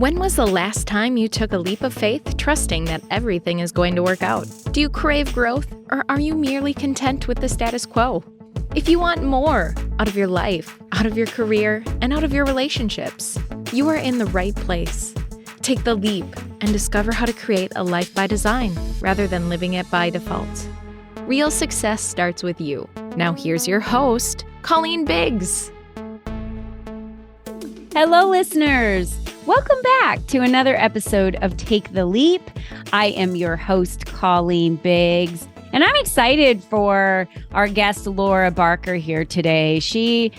When was the last time you took a leap of faith, trusting that everything is going to work out? Do you crave growth, or are you merely content with the status quo? If you want more out of your life, out of your career, and out of your relationships, you are in the right place. Take the leap and discover how to create a life by design rather than living it by default. Real success starts with you. Now here's your host, Colleen Biggs. Hello, listeners. Welcome back to another episode of Take the Leap. I am your host, Colleen Biggs, and I'm excited for our guest, Laura Barker, here today. She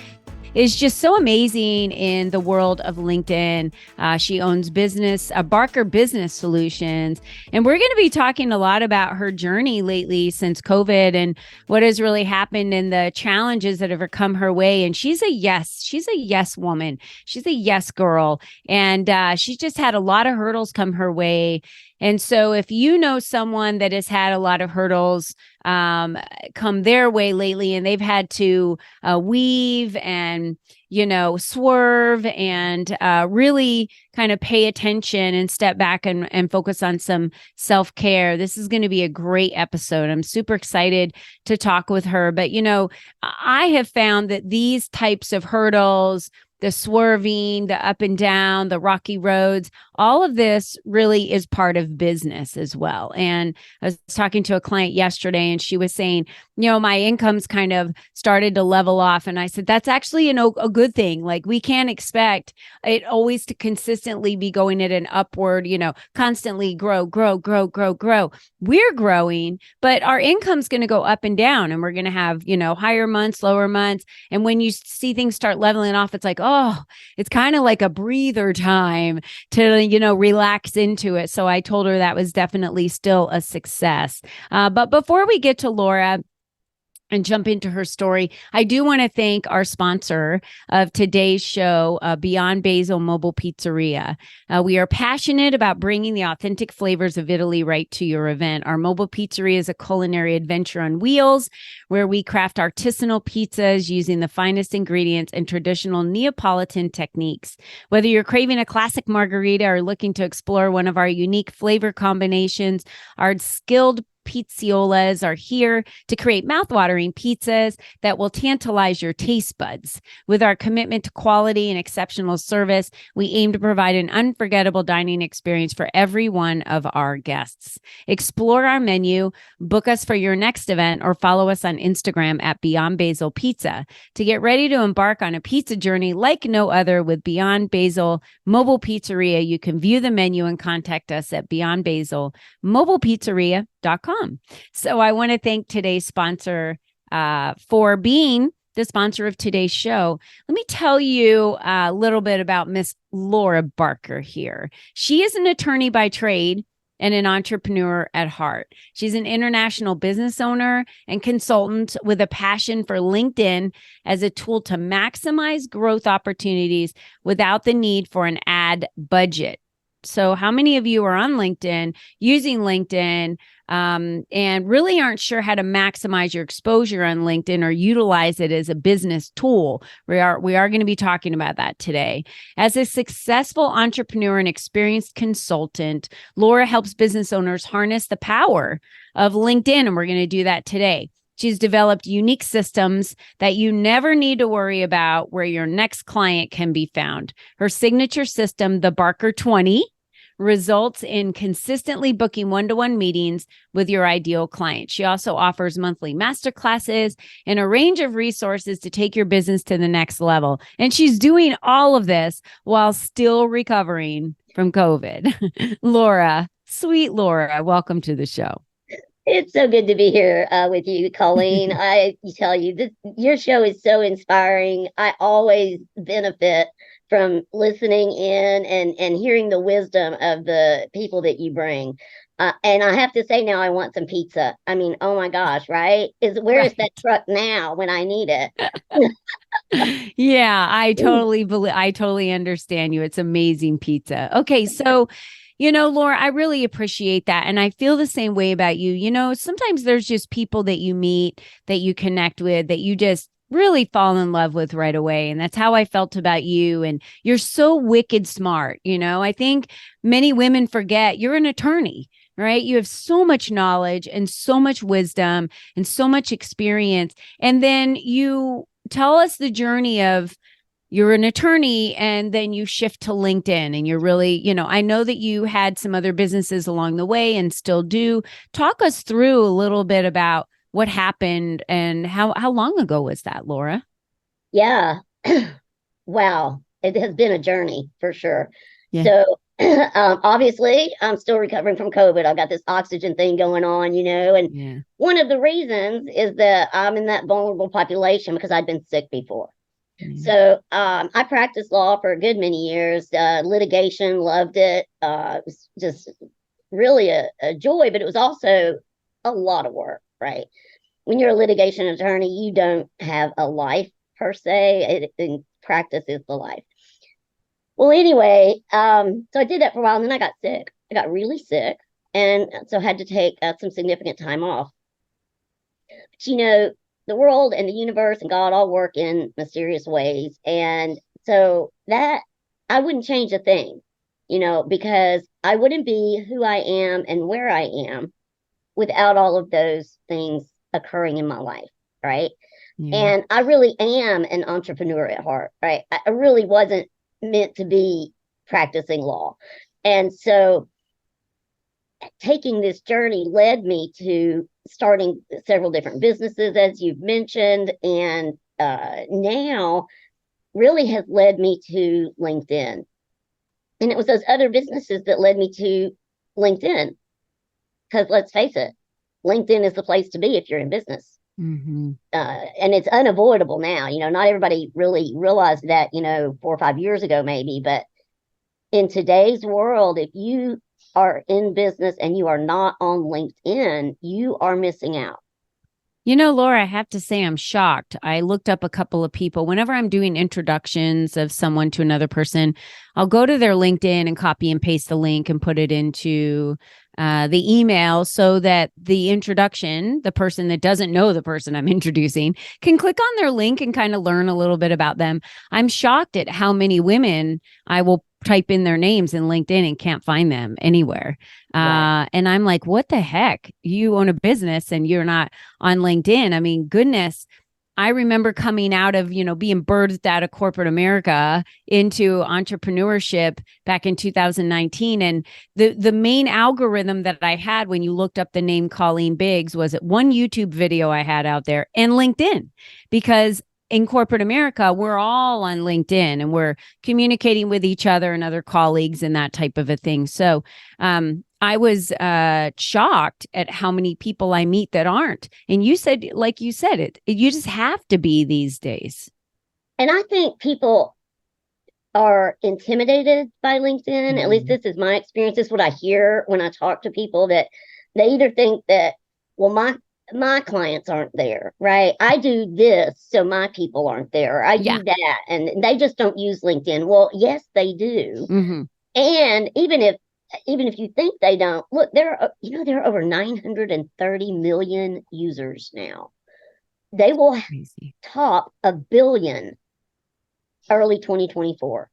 is just so amazing in the world of LinkedIn. She owns Barker Business Solutions. And we're going to be talking a lot about her journey lately since COVID and what has really happened and the challenges that have come her way. And she's a yes woman. She's a yes girl. And she's just had a lot of hurdles come her way. And so if you know someone that has had a lot of hurdles come their way lately, and they've had to weave and, swerve and really kind of pay attention and step back and focus on some self-care, this is going to be a great episode. I'm super excited to talk with her. But, I have found that these types of hurdles, the swerving, the up and down, the rocky roads, all of this really is part of business as well. And I was talking to a client yesterday and she was saying, my income's kind of started to level off. And I said, that's actually, a good thing. Like, we can't expect it always to consistently be going at an upward, constantly grow. We're growing, but our income's going to go up and down, and we're going to have, higher months, lower months. And when you see things start leveling off, it's like, it's kind of like a breather time to, relax into it. So I told her that was definitely still a success. But before we get to Laura and jump into her story, I do want to thank our sponsor of today's show, Beyond Basil Mobile Pizzeria. We are passionate about bringing the authentic flavors of Italy right to your event. Our mobile pizzeria is a culinary adventure on wheels where we craft artisanal pizzas using the finest ingredients and traditional Neapolitan techniques. Whether you're craving a classic margarita or looking to explore one of our unique flavor combinations, our skilled Pizziolas are here to create mouthwatering pizzas that will tantalize your taste buds. With our commitment to quality and exceptional service, we aim to provide an unforgettable dining experience for every one of our guests. Explore our menu, book us for your next event, or follow us on Instagram at Beyond Basil Pizza to get ready to embark on a pizza journey like no other with Beyond Basil Mobile Pizzeria. You can view the menu and contact us at Beyond Basil Mobile Pizzeria. So I want to thank today's sponsor for being the sponsor of today's show. Let me tell you a little bit about Miss Laura Barker here. She is an attorney by trade and an entrepreneur at heart. She's an international business owner and consultant with a passion for LinkedIn as a tool to maximize growth opportunities without the need for an ad budget. So how many of you are on LinkedIn, using LinkedIn, and really aren't sure how to maximize your exposure on LinkedIn or utilize it as a business tool? We are going to be talking about that today. As a successful entrepreneur and experienced consultant, Laura helps business owners harness the power of LinkedIn, and we're going to do that today. She's developed unique systems that you never need to worry about where your next client can be found. Her signature system, the Barker 20, results in consistently booking one-to-one meetings with your ideal client. She also offers monthly masterclasses and a range of resources to take your business to the next level. And she's doing all of this while still recovering from COVID. Laura, sweet Laura, welcome to the show. It's so good to be here with you, Colleen. I tell you, your show is so inspiring. I always benefit from listening in and hearing the wisdom of the people that you bring. And I have to say now, I want some pizza. I mean, oh my gosh, right? Where is that truck now when I need it? Yeah, I totally understand you. It's amazing pizza. Okay, so Laura, I really appreciate that. And I feel the same way about you. Sometimes there's just people that you meet, that you connect with, that you just really fall in love with right away. And that's how I felt about you. And you're so wicked smart. I think many women forget you're an attorney, right? You have so much knowledge and so much wisdom and so much experience. And then you tell us the journey of you're an attorney and then you shift to LinkedIn and you're really, I know that you had some other businesses along the way and still do. Talk us through a little bit about what happened and how long ago was that, Laura? Yeah. Wow. It has been a journey for sure. Yeah. So obviously I'm still recovering from COVID. I've got this oxygen thing going on, and one of the reasons is that I'm in that vulnerable population because I'd been sick before. So I practiced law for a good many years, litigation, loved it. It was just really a joy, but it was also a lot of work, right? When you're a litigation attorney, you don't have a life per se. In practice is the life. Well, anyway, so I did that for a while, and then I got sick. I got really sick, and so had to take some significant time off. But the world and the universe and God all work in mysterious ways. And so that I wouldn't change a thing, because I wouldn't be who I am and where I am without all of those things occurring in my life. Right. Yeah. And I really am an entrepreneur at heart. Right. I really wasn't meant to be practicing law. And so taking this journey led me to starting several different businesses, as you've mentioned, and now really has led me to LinkedIn. And it was those other businesses that led me to LinkedIn. Because let's face it, LinkedIn is the place to be if you're in business. Mm-hmm. And it's unavoidable now. Not everybody really realized that, 4 or 5 years ago, maybe. But in today's world, if you are in business and you are not on LinkedIn, you are missing out. Laura, I have to say I'm shocked. I looked up a couple of people. Whenever I'm doing introductions of someone to another person, I'll go to their LinkedIn and copy and paste the link and put it into the email so that the introduction, the person that doesn't know the person I'm introducing, can click on their link and kind of learn a little bit about them. I'm shocked at how many women I will type in their names in LinkedIn and can't find them anywhere. Right. And I'm like, what the heck? You own a business and you're not on LinkedIn. I mean, goodness. I remember coming out of, being birthed out of corporate America into entrepreneurship back in 2019. And the main algorithm that I had when you looked up the name Colleen Biggs was one YouTube video I had out there and LinkedIn, because in corporate America, we're all on LinkedIn and we're communicating with each other and other colleagues and that type of a thing. So I was shocked at how many people I meet that aren't. And you said, like you said, you just have to be these days. And I think people are intimidated by LinkedIn. Mm-hmm. At least this is my experience. This is what I hear when I talk to people, that they either think that, well, my clients aren't there, right? I do this, so my people aren't there. I do that, and they just don't use LinkedIn. Well, yes, they do. Mm-hmm. And even if you think they don't, look, there are over 930 million users now. They will top 1 billion early 2024.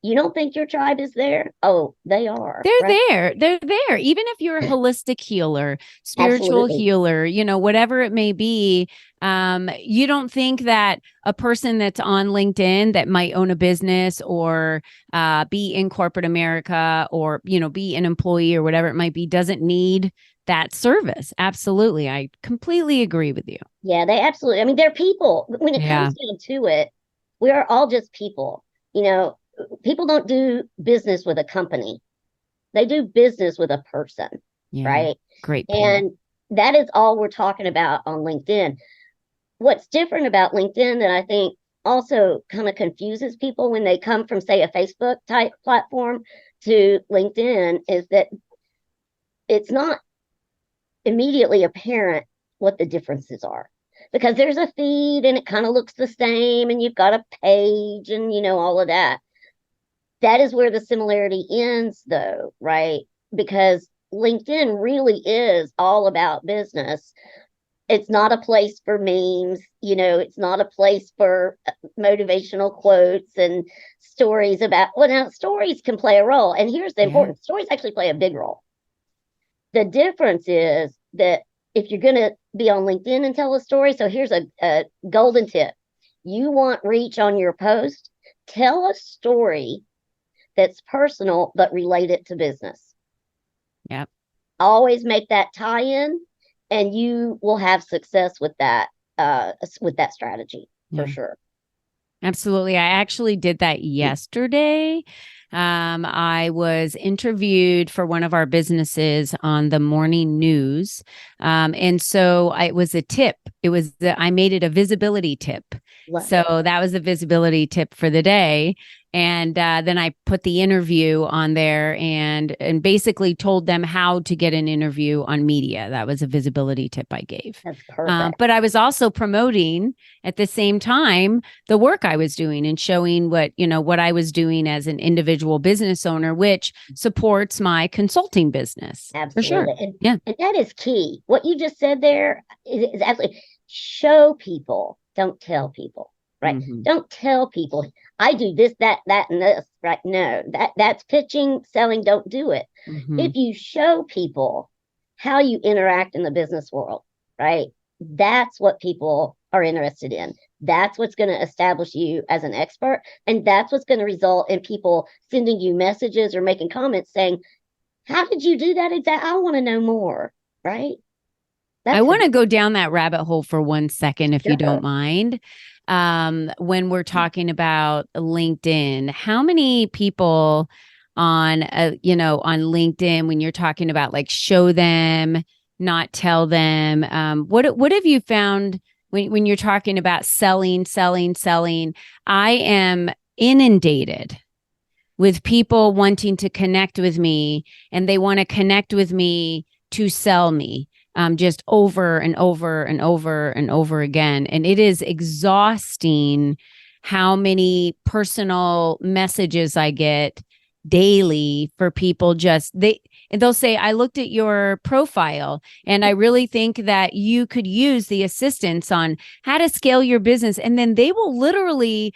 You don't think your tribe is there? Oh, they are. They're there. Even if you're a holistic healer, spiritual healer, whatever it may be, you don't think that a person that's on LinkedIn that might own a business or be in corporate America or, be an employee or whatever it might be, doesn't need that service. Absolutely. I completely agree with you. Yeah, they absolutely. I mean, they're people. When it comes down to it, we are all just people. People don't do business with a company. They do business with a person, right? Great point. And that is all we're talking about on LinkedIn. What's different about LinkedIn that I think also kind of confuses people when they come from, say, a Facebook type platform to LinkedIn is that it's not immediately apparent what the differences are. Because there's a feed and it kind of looks the same and you've got a page and, all of that. That is where the similarity ends, though, right? Because LinkedIn really is all about business. It's not a place for memes. It's not a place for motivational quotes and stories about, well, now stories can play a role. And here's the important stories actually play a big role. The difference is that if you're going to be on LinkedIn and tell a story, so here's a golden tip. You want reach on your post, tell a story that's personal, but relate it to business. Yep. Always make that tie-in, and you will have success with that strategy for sure. Absolutely. I actually did that yesterday. I was interviewed for one of our businesses on the morning news. And so it was a tip. I made it a visibility tip. Wow. So that was a visibility tip for the day. And then I put the interview on there and basically told them how to get an interview on media. That was a visibility tip I gave. That's perfect. But I was also promoting at the same time the work I was doing and showing what I was doing as an individual business owner, which supports my consulting business. Absolutely. For sure. And that is key. What you just said there is absolutely show people, don't tell people. Right. Mm-hmm. Don't tell people I do this, that, and this. Right. No, that's pitching, selling. Don't do it. Mm-hmm. If you show people how you interact in the business world, right, that's what people are interested in. That's what's going to establish you as an expert. And that's what's going to result in people sending you messages or making comments saying, how did you do that exactly? I want to know more. Right. I want to go down that rabbit hole for 1 second, if you don't mind. When we're talking about LinkedIn, how many people on LinkedIn, when you're talking about like show them, not tell them, what have you found when you're talking about selling? I am inundated with people wanting to connect with me, and they want to connect with me to sell me. Just over and over and over and over again. And it is exhausting how many personal messages I get daily for people they'll say, I looked at your profile and I really think that you could use the assistance on how to scale your business. And then they will literally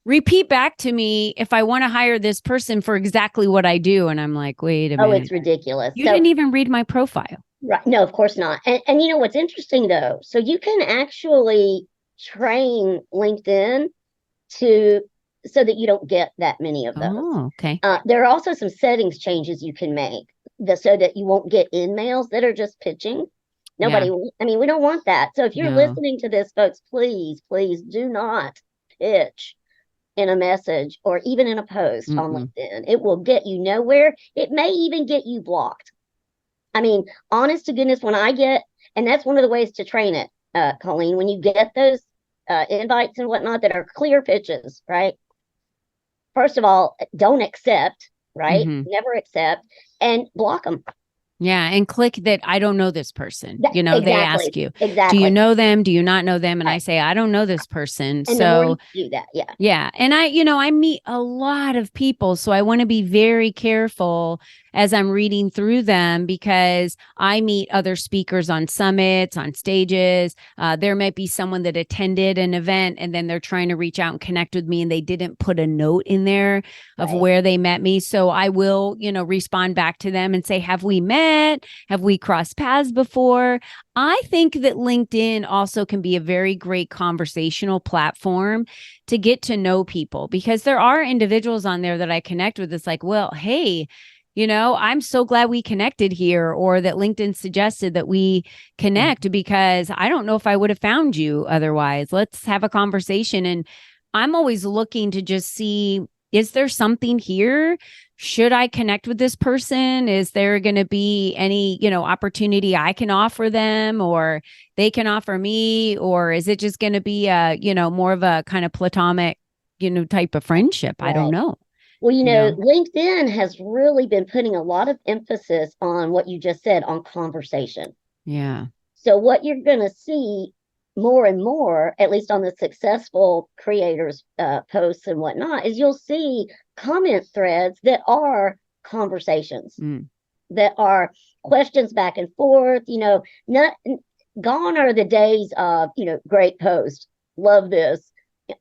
repeat back to me if I want to hire this person for exactly what I do. And I'm like, wait a minute. Oh, it's ridiculous. You didn't even read my profile. Right. No, of course not. And you know what's interesting though? So you can actually train LinkedIn so that you don't get that many of those. Oh, okay. There are also some settings changes you can make so that you won't get emails that are just pitching. Nobody, I mean, we don't want that. So if you're listening to this, folks, please do not pitch in a message or even in a post on LinkedIn. It will get you nowhere. It may even get you blocked. I mean, honest to goodness, and that's one of the ways to train it, Colleen, when you get those invites and whatnot that are clear pitches, right? First of all, don't accept, right? Mm-hmm. Never accept, and block them. Yeah. And click that I don't know this person. Exactly. They ask you, exactly. Do you know them? Do you not know them? And I say, I don't know this person. And the more you do that, yeah. Yeah. And I meet a lot of people. So I want to be very careful as I'm reading through them, because I meet other speakers on summits, on stages. There might be someone that attended an event and then they're trying to reach out and connect with me and they didn't put a note in there of where they met me. So I will, respond back to them and say, have we met? Have we crossed paths before? I think that LinkedIn also can be a very great conversational platform to get to know people, because there are individuals on there that I connect with. It's like, well, hey, I'm so glad we connected here, or that LinkedIn suggested that we connect, because I don't know if I would have found you otherwise. Let's have a conversation. And I'm always looking to just see, is there something here? Should I connect with this person? Is there going to be any, opportunity I can offer them or they can offer me? Or is it just going to be more of a kind of platonic, type of friendship? Right. I don't know. Well, LinkedIn has really been putting a lot of emphasis on what you just said, on conversation. Yeah. So what you're going to see more and more, at least on the successful creators' posts and whatnot, is you'll see comment threads that are conversations, that are questions back and forth. gone are the days of, great post, love this.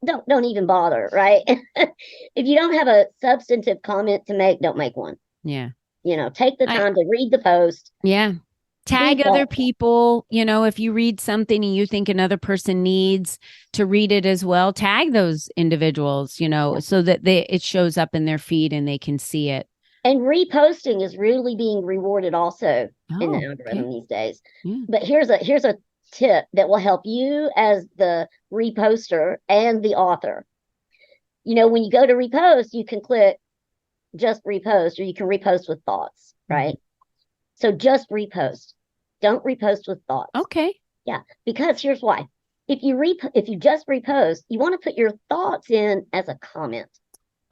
Don't even bother, right? If you don't have a substantive comment to make, don't make one. Yeah. Take the time to read the post. Yeah. Tag other people. If you read something and you think another person needs to read it as well, tag those individuals, so that it shows up in their feed and they can see it. And reposting is really being rewarded also in the algorithm these days. Yeah. But here's a tip that will help you as the reposter and the author. When you go to repost, you can click just repost, or you can repost with thoughts, right? So just repost. Don't repost with thoughts. Okay. Yeah, because here's why. If you just repost, you want to put your thoughts in as a comment.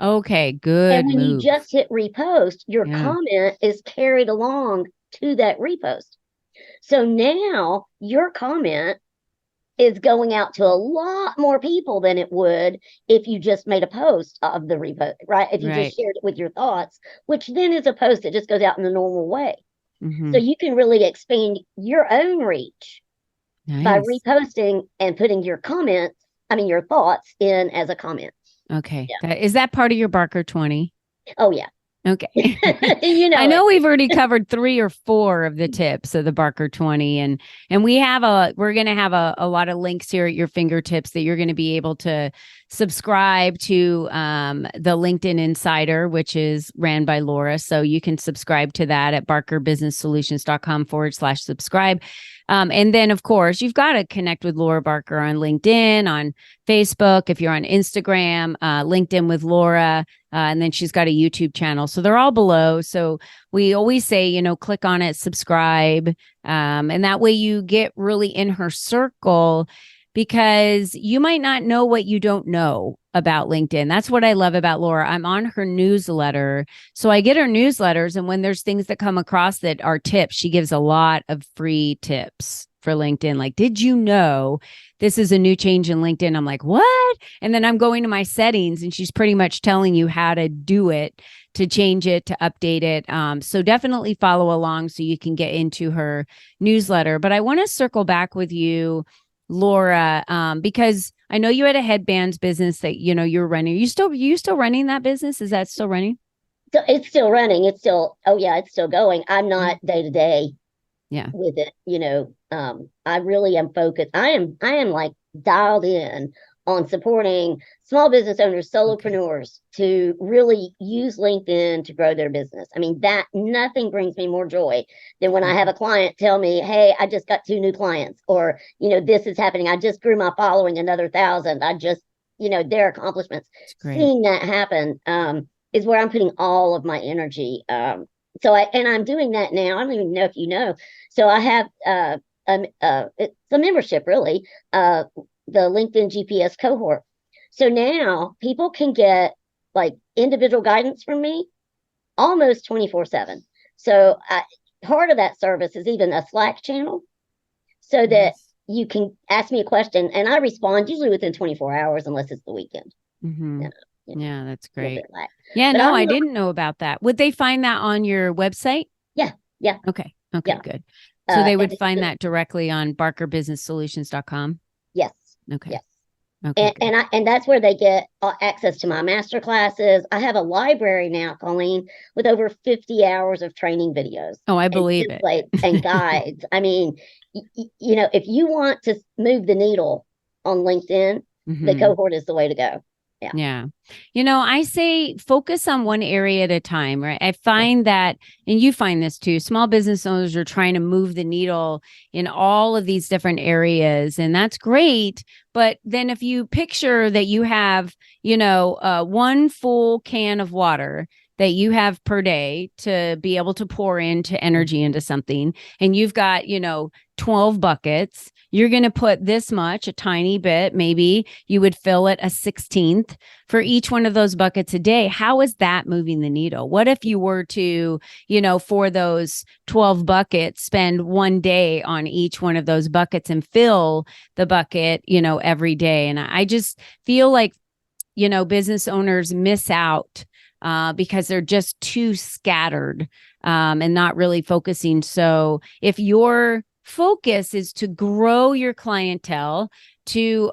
Okay, good. And when you just hit repost, your comment is carried along to that repost. So now your comment is going out to a lot more people than it would if you just made a post of the repost, right? If you just shared it with your thoughts, which then is a post that just goes out in the normal way. Mm-hmm. So you can really expand your own reach by reposting and putting your thoughts in as a comment. Okay. Yeah. Is that part of your Barker 20? Oh, yeah. Okay. I know we've already covered 3 or 4 of the tips of the Barker 20, and we're going to have a lot of links here at your fingertips that you're going to be able to subscribe to the LinkedIn Insider, which is ran by Laura. So you can subscribe to that at barkerbusinesssolutions.com/subscribe. And then, of course, you've got to connect with Laura Barker on LinkedIn, on Facebook. If you're on Instagram, LinkedIn with Laura, and then she's got a YouTube channel. So they're all below. So we always say, click on it, subscribe. And that way you get really in her circle, because you might not know what you don't know about LinkedIn. That's what I love about Laura. I'm on her newsletter. So I get her newsletters. And when there's things that come across that are tips, she gives a lot of free tips for LinkedIn. Like, did you know this is a new change in LinkedIn? I'm like, what? And then I'm going to my settings and she's pretty much telling you how to do it, to change it, to update it. So definitely follow along so you can get into her newsletter. But I want to circle back with you, Laura, because I know you had a headbands business that, you're running. You still running that business? Is that still running? So it's still running. It's still going. I'm not day to day with it. I really am focused. I am like dialed in on supporting small business owners, solopreneurs to really use LinkedIn to grow their business. I mean, that nothing brings me more joy than when I have a client tell me, hey, I just got 2 new clients, or, this is happening. I just grew my following another 1,000. I just, their accomplishments. Seeing that happen is where I'm putting all of my energy. I'm doing that now. I don't even know if you know. So I have it's a membership, really, the LinkedIn GPS cohort. So now people can get like individual guidance from me almost 24/7. So part of that service is even a Slack channel, so that you can ask me a question and I respond usually within 24 hours, unless it's the weekend. Mm-hmm. Yeah, that's great. Yeah, but I didn't know about that. Would they find that on your website? Yeah. Okay, good. So they would find that directly on barkerbusinesssolutions.com? Yes. Okay. Yes. Okay. And that's where they get access to my master classes. I have a library now, Colleen, with over 50 hours of training videos. Oh, I believe it. And guides. I mean, if you want to move the needle on LinkedIn, the cohort is the way to go. Yeah. I say focus on one area at a time, right? I find that, and you find this too, small business owners are trying to move the needle in all of these different areas, and that's great. But then if you picture that you have, 1 full can of water that you have per day to be able to pour into energy into something, and you've got, 12 buckets, you're going to put this much, a tiny bit, maybe you would fill it a 16th for each one of those buckets a day. How is that moving the needle? What if you were to, for those 12 buckets, spend 1 day on each one of those buckets and fill the bucket, every day? And I just feel like, business owners miss out because they're just too scattered and not really focusing. So if you're focus is to grow your clientele, to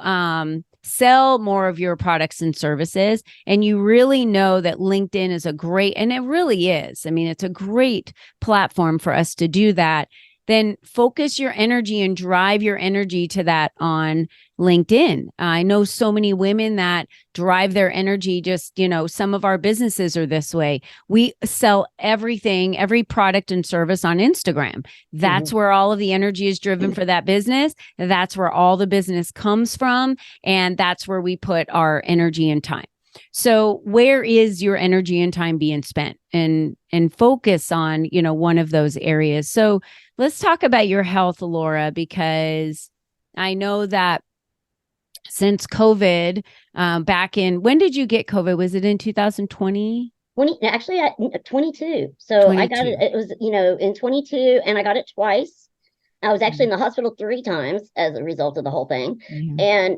sell more of your products and services, and you really know that LinkedIn is a great, and it really is, I mean, it's a great platform for us to do that, then focus your energy and drive your energy to that on LinkedIn. I know so many women that drive their energy, just, some of our businesses are this way. We sell everything, every product and service on Instagram. That's where all of the energy is driven for that business. That's where all the business comes from. And that's where we put our energy and time. So where is your energy and time being spent? And focus on, one of those areas. So let's talk about your health, Laura, because I know that since COVID, back in, when did you get COVID? Was it in 2020? 22. So 22. I got it. It was, in 22, and I got it twice. I was actually in the hospital 3 times as a result of the whole thing. And,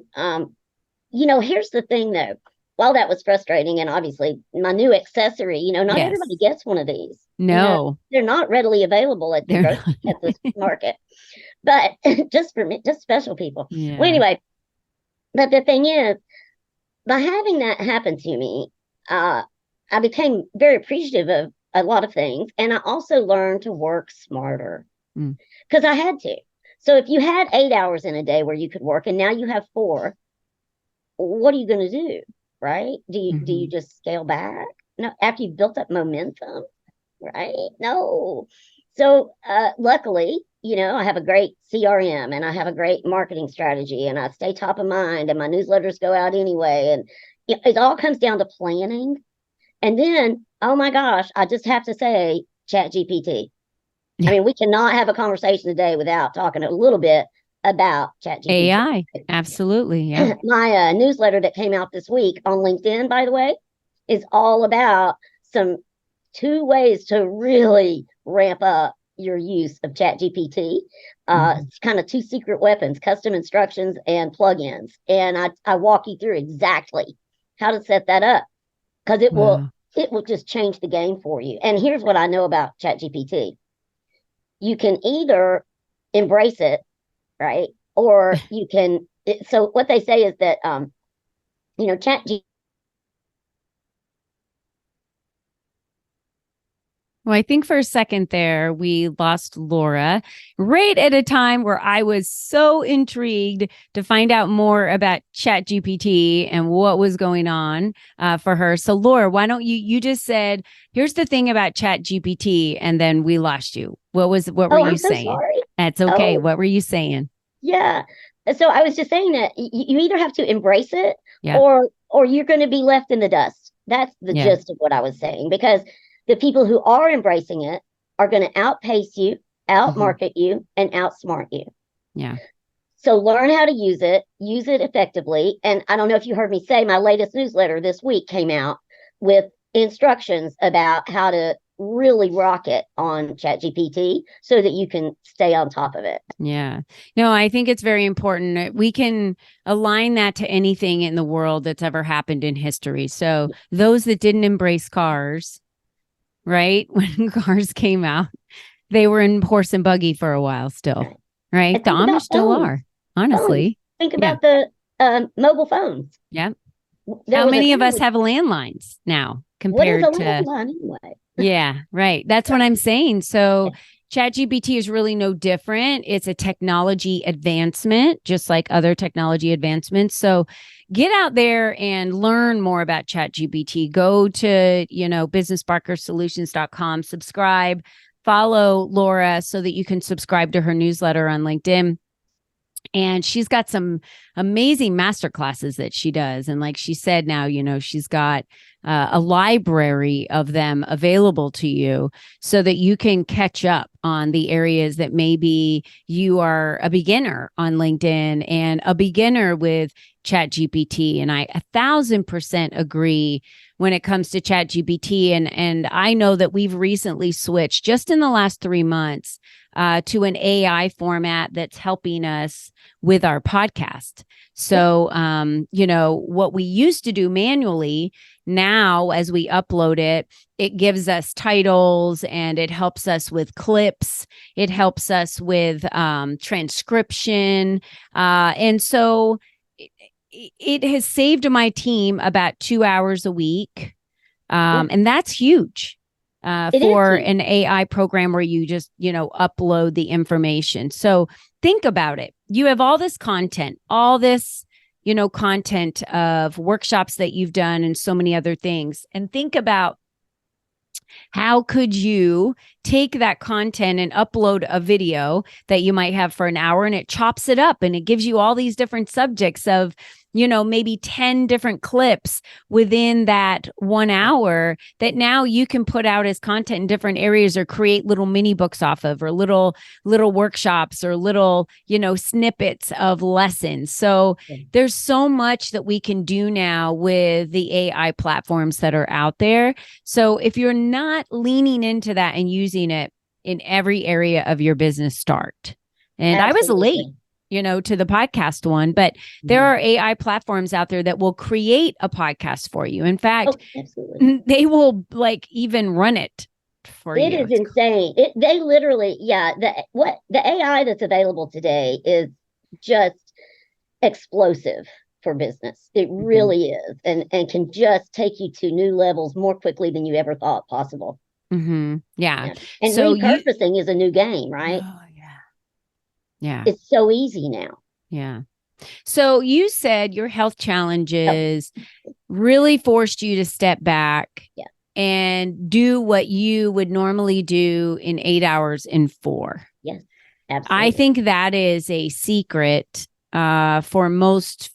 here's the thing though. While that was frustrating, and obviously my new accessory, not everybody gets one of these. No, they're not readily available at the market, but just for me, just special people. Yeah. Well, anyway, but the thing is, by having that happen to me, I became very appreciative of a lot of things, and I also learned to work smarter because I had to. So if you had 8 hours in a day where you could work, and now you have 4, what are you going to do? Right? Do you just scale back? No, after you've built up momentum, right? No. So luckily, I have a great CRM, and I have a great marketing strategy, and I stay top of mind, and my newsletters go out anyway. And it all comes down to planning. And then, oh my gosh, I just have to say ChatGPT. I mean, we cannot have a conversation today without talking a little bit about ChatGPT. AI. Absolutely. Yeah. My newsletter that came out this week on LinkedIn, by the way, is all about 2 ways to really ramp up your use of ChatGPT. It's kind of 2 secret weapons: custom instructions and plugins. And I walk you through exactly how to set that up, because it will just change the game for you. And here's what I know about ChatGPT. You can either embrace it, right? Or you can, so what they say is that, ChatGPT. Well, I think for a second there, we lost Laura right at a time where I was so intrigued to find out more about ChatGPT and what was going on for her. So Laura, why don't you just said, here's the thing about ChatGPT, and then we lost you. What were you saying? Sorry. That's okay. What were you saying? Yeah. So I was just saying that you either have to embrace it or you're going to be left in the dust. That's the gist of what I was saying, because the people who are embracing it are going to outpace you, outmarket you, and outsmart you. Yeah. So learn how to use it effectively. And I don't know if you heard me say, my latest newsletter this week came out with instructions about how to really rock it on ChatGPT so that you can stay on top of it. Yeah. No, I think it's very important. We can align that to anything in the world that's ever happened in history. So those that didn't embrace cars, right? When cars came out, they were in horse and buggy for a while still, right? The Amish still are, honestly. Think about the mobile phones. Yeah. How many of us have landlines now compared what is a to landline anyway? Yeah, right. That's what I'm saying. So ChatGPT is really no different. It's a technology advancement, just like other technology advancements. So get out there and learn more about ChatGPT. Go to, businessbarkersolutions.com, subscribe, follow Laura so that you can subscribe to her newsletter on LinkedIn. And she's got some amazing master classes that she does. And like she said, now, she's got a library of them available to you so that you can catch up on the areas that maybe you are a beginner on LinkedIn and a beginner with ChatGPT. And I 1,000% agree when it comes to ChatGPT. And I know that we've recently switched just in the last 3 months to an AI format that's helping us with our podcast. So, what we used to do manually, now as we upload it, it gives us titles and it helps us with clips. It helps us with transcription. And so it has saved my team about 2 hours a week. And that's huge. For an AI program where you just, upload the information. So think about it. You have all this content, content of workshops that you've done and so many other things. And think about how could you take that content and upload a video that you might have for an hour, and it chops it up and it gives you all these different subjects of, maybe 10 different clips within that 1 hour that now you can put out as content in different areas, or create little mini books off of, or little workshops, or little, snippets of lessons. So there's so much that we can do now with the AI platforms that are out there. So if you're not leaning into that and using it in every area of your business, start. And Absolutely. I was late, to the podcast one, but there are AI platforms out there that will create a podcast for you. In fact, they will even run it for you. It is insane. They literally, the AI that's available today is just explosive for business. It really is, and can just take you to new levels more quickly than you ever thought possible. Yeah. And so repurposing is a new game, right? Oh, yeah. It's so easy now. Yeah. So you said your health challenges really forced you to step back and do what you would normally do in 8 hours in 4. Yes, absolutely. I think that is a secret for most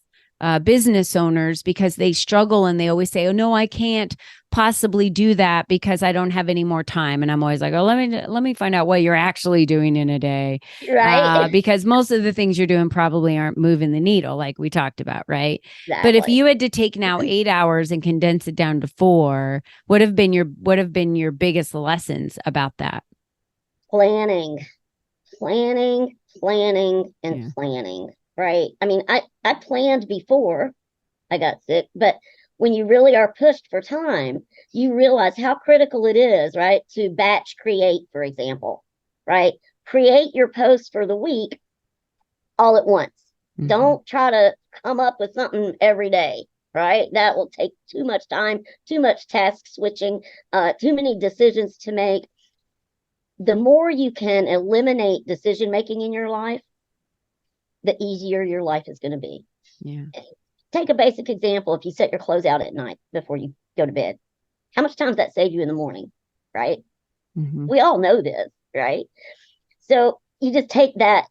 business owners, because they struggle and they always say, oh, no, I can't possibly do that because I don't have any more time. And I'm always like, oh, let me find out what you're actually doing in a day. Right. Because most of the things you're doing probably aren't moving the needle like we talked about. Right. Exactly. But if you had to take now 8 hours and condense it down to 4, what have been your biggest lessons about that? Planning, and planning. Right. I mean, I planned before I got sick, but when you really are pushed for time, you realize how critical it is, right? To batch create, for example, right? Create your post for the week all at once. Don't try to come up with something every day, right? That will take too much time, too much task switching, too many decisions to make. The more you can eliminate decision making in your life, the easier your life is going to be. Yeah. Take a basic example. If you set your clothes out at night before you go to bed, how much time does that save you in the morning? Right. We all know this, right? So you just take that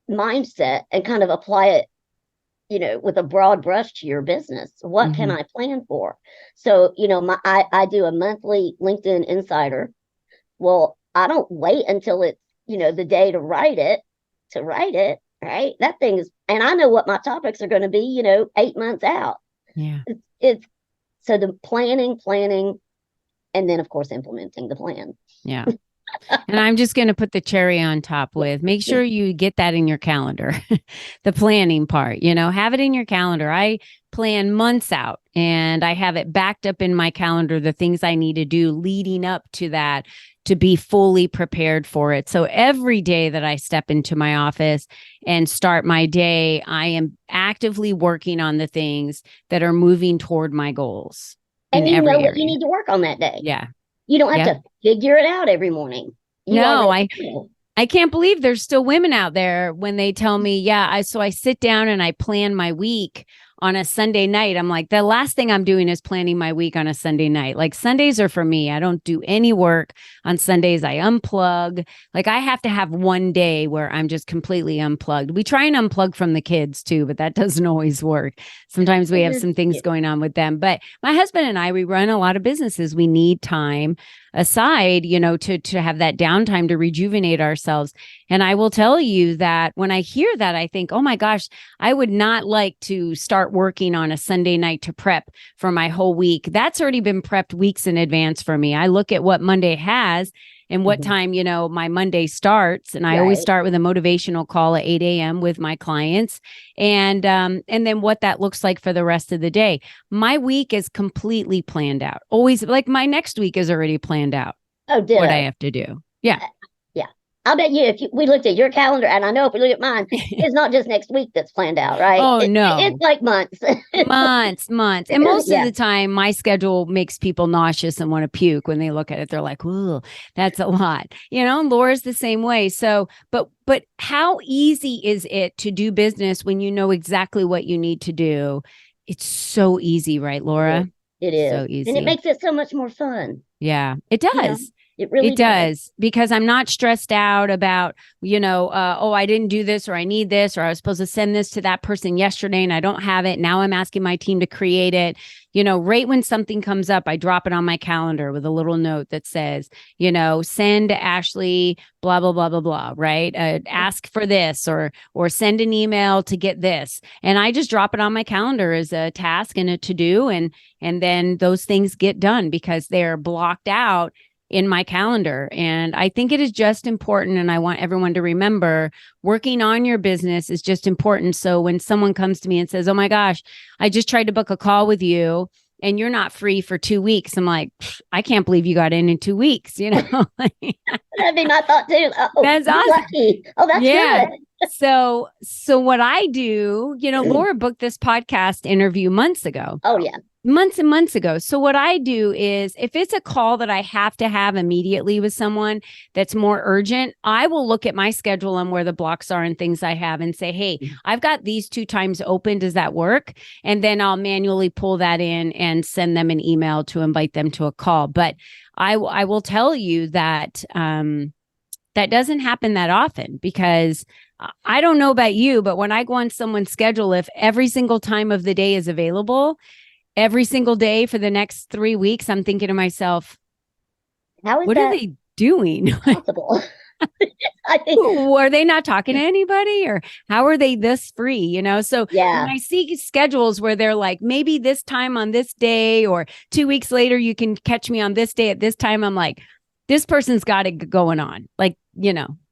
mindset and kind of apply it, with a broad brush to your business. What can I plan for? So, I do a monthly LinkedIn Insider. Well, I don't wait until it's, the day to write it, right? That thing is, and I know what my topics are going to be, 8 months out. Yeah. It's so the planning, and then of course implementing the plan. Yeah. And I'm just going to put the cherry on top with, make sure you get that in your calendar, the planning part, have it in your calendar. I plan months out and I have it backed up in my calendar, the things I need to do leading up to that, to be fully prepared for it. So every day that I step into my office and start my day, I am actively working on the things that are moving toward my goals. And you know what you need to work on that day. Yeah. You don't have to figure it out every morning. I can't believe there's still women out there when they tell me, so I sit down and I plan my week on a Sunday night. I'm like, the last thing I'm doing is planning my week on a Sunday night. Like, Sundays are for me. I don't do any work on Sundays. I unplug. Like, I have to have one day where I'm just completely unplugged. We try and unplug from the kids too, but that doesn't always work. Sometimes we have some things going on with them. But my husband and I, we run a lot of businesses. We need time aside, to have that downtime to rejuvenate ourselves. And I will tell you that when I hear that, I think, oh my gosh, I would not like to start working on a Sunday night to prep for my whole week. That's already been prepped weeks in advance for me. I look at what Monday has and what time, my Monday starts. And I always start with a motivational call at 8 a.m. with my clients. And then what that looks like for the rest of the day. My week is completely planned out. Always, like, my next week is already planned out. Oh, ditto. What I have to do. Yeah. I'll bet you if we looked at your calendar, and I know if we look at mine, it's not just next week that's planned out, right? Oh, no. It's like months. months. And most of the time, my schedule makes people nauseous and want to puke when they look at it. They're like, ooh, that's a lot. Laura's the same way. So, but how easy is it to do business when you know exactly what you need to do? It's so easy, right, Laura? It is. So easy. And it makes it so much more fun. Yeah, it does. It really does, because I'm not stressed out about, I didn't do this, or I need this, or I was supposed to send this to that person yesterday and I don't have it. Now I'm asking my team to create it. Right when something comes up, I drop it on my calendar with a little note that says, send Ashley, blah, blah, blah, blah, blah, right? Ask for this, or send an email to get this. And I just drop it on my calendar as a task and a to-do. And then those things get done because they're blocked out in my calendar. And I think it is just important. And I want everyone to remember, working on your business is just important. So when someone comes to me and says, oh my gosh, I just tried to book a call with you and you're not free for 2 weeks. I'm like, I can't believe you got in 2 weeks, That'd be my thought too. Oh, that's awesome. Lucky. Oh, that's good. So what I do, Laura booked this podcast interview months ago. Oh, yeah. Months and months ago. So what I do is, if it's a call that I have to have immediately with someone that's more urgent, I will look at my schedule and where the blocks are and things I have and say, hey, I've got these 2 times open. Does that work? And then I'll manually pull that in and send them an email to invite them to a call. But I will tell you that that doesn't happen that often, because I don't know about you, but when I go on someone's schedule, if every single time of the day is available, every single day for the next 3 weeks, I'm thinking to myself, what are they doing? Possible? I think, are they not talking to anybody, or how are they this free? So when I see schedules where they're like, maybe this time on this day, or 2 weeks later, you can catch me on this day at this time. I'm like, this person's got it going on. Like,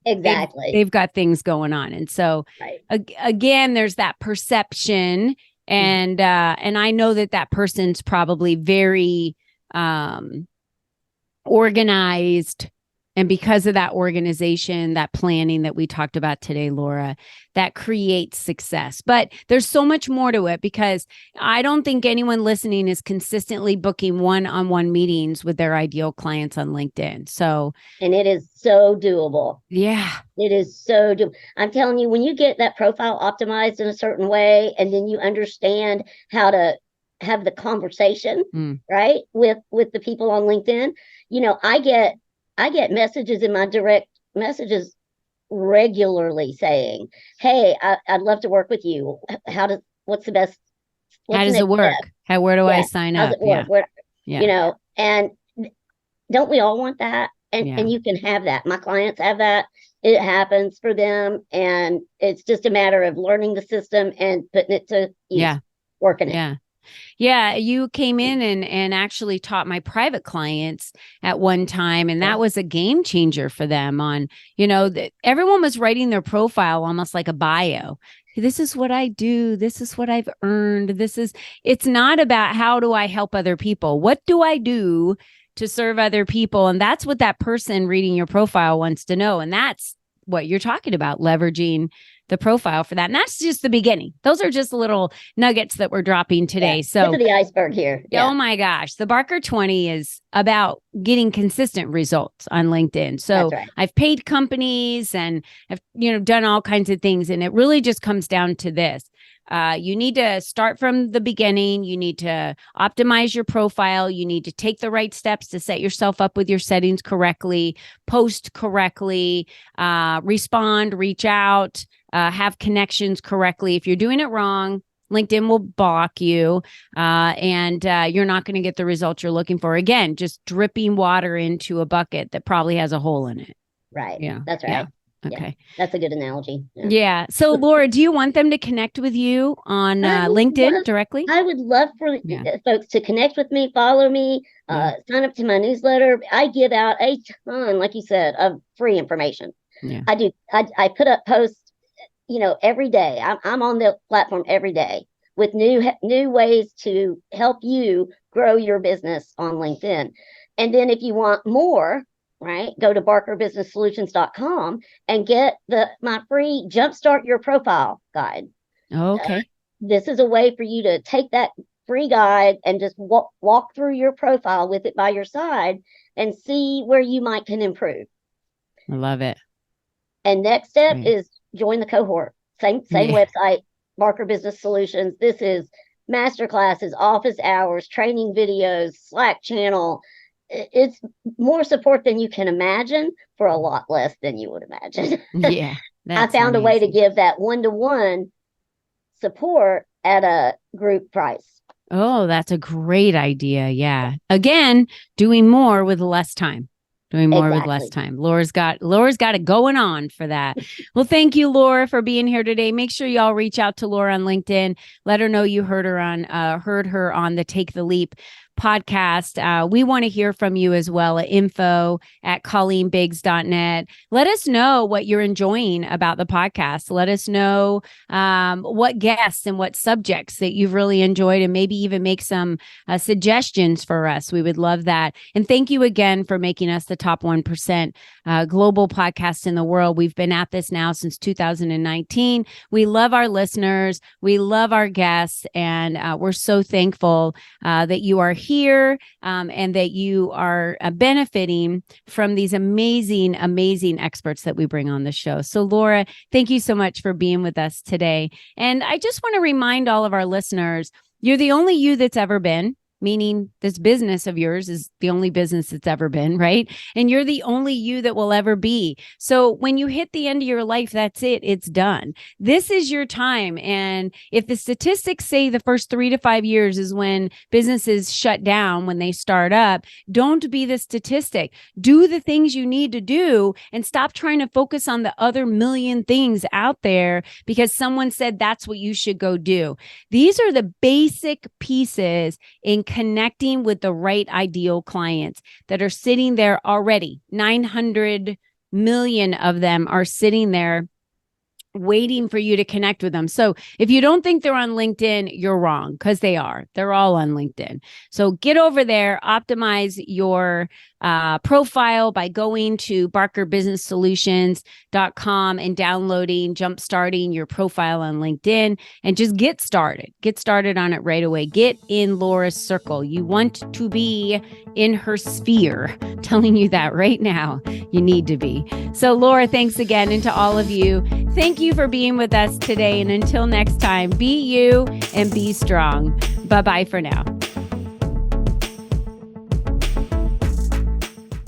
exactly. They've got things going on. And so again, there's that perception. And I know that person's probably very organized. And because of that organization, that planning that we talked about today, Laura, that creates success. But there's so much more to it, because I don't think anyone listening is consistently booking one-on-one meetings with their ideal clients on LinkedIn. And it is so doable. Yeah. It is so doable. I'm telling you, when you get that profile optimized in a certain way, and then you understand how to have the conversation, right, with the people on LinkedIn, I get messages in my direct messages regularly saying, hey, I'd love to work with you. What's the best? How does it work? Where do I sign up? How's it work? And don't we all want that? And you can have that. My clients have that. It happens for them. And it's just a matter of learning the system and putting it to use, working it. Yeah, you came in and actually taught my private clients at one time. And that was a game changer for them on, everyone was writing their profile almost like a bio. This is what I do. This is what I've earned. It's not about how do I help other people? What do I do to serve other people? And that's what that person reading your profile wants to know. And that's what you're talking about, leveraging the profile for that. And that's just the beginning. Those are just little nuggets that we're dropping today. So tip of the iceberg here. Oh my gosh. The Barker 20 is about getting consistent results on LinkedIn. So I've paid companies and I've, done all kinds of things. And it really just comes down to this. You need to start from the beginning. You need to optimize your profile. You need to take the right steps to set yourself up with your settings correctly, post correctly, respond, reach out, have connections correctly. If you're doing it wrong, LinkedIn will block you, and you're not going to get the results you're looking for. Again, just dripping water into a bucket that probably has a hole in it. Right. Yeah. That's right. Yeah. Yeah, Okay. that's a good analogy. Yeah. So, Laura, do you want them to connect with you on LinkedIn directly? I would love for folks to connect with me, follow me, sign up to my newsletter. I give out a ton, like you said, of free information. Yeah. I do. I put up posts, every day. I'm on the platform every day with new ways to help you grow your business on LinkedIn. And then if you want more, right, go to barkerbusinesssolutions.com and get my free Jumpstart Your Profile guide. Okay. This is a way for you to take that free guide and just walk through your profile with it by your side and see where you can improve. I love it. And next step is join the cohort. Same website, Barker Business Solutions. This is masterclasses, office hours, training videos, Slack channel. It's more support than you can imagine for a lot less than you would imagine. Yeah. I found a way to give that one-to-one support at a group price. Oh, that's a great idea. Yeah. Again, doing more with less time. Doing more with less time. Laura's got it going on for that. Well, thank you, Laura, for being here today. Make sure y'all reach out to Laura on LinkedIn. Let her know you heard her on the Take the Leap podcast. We want to hear from you as well at info@ColleenBiggs.net. Let us know what you're enjoying about the podcast. Let us know what guests and what subjects that you've really enjoyed, and maybe even make some suggestions for us. We would love that. And thank you again for making us the top 1% global podcast in the world. We've been at this now since 2019. We love our listeners. We love our guests. And we're so thankful that you are here and that you are benefiting from these amazing, amazing experts that we bring on the show. So, Laura, thank you so much for being with us today. And I just want to remind all of our listeners, you're the only you that's ever been. Meaning this business of yours is the only business it's ever been, right? And you're the only you that will ever be. So when you hit the end of your life, that's it. It's done. This is your time. And if the statistics say the first 3 to 5 years is when businesses shut down, when they start up, don't be the statistic. Do the things you need to do and stop trying to focus on the other million things out there because someone said that's what you should go do. These are the basic pieces in connecting with the right ideal clients that are sitting there already. 900 million of them are sitting there waiting for you to connect with them. So if you don't think they're on LinkedIn, you're wrong, because they are. They're all on LinkedIn. So get over there, optimize your profile by going to barkerbusinesssolutions.com and jumpstarting your profile on LinkedIn, and just get started. Get started on it right away. Get in Laura's circle. You want to be in her sphere. I'm telling you that right now. You need to be. So Laura, thanks again. And to all of you, thank you for being with us today. And until next time, be you and be strong. Bye-bye for now.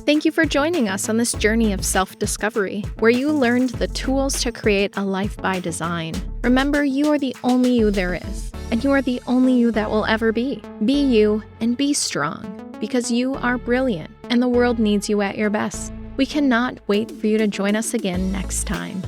Thank you for joining us on this journey of self-discovery, where you learned the tools to create a life by design. Remember, you are the only you there is, and you are the only you that will ever be. Be you and be strong, because you are brilliant, and the world needs you at your best. We cannot wait for you to join us again next time.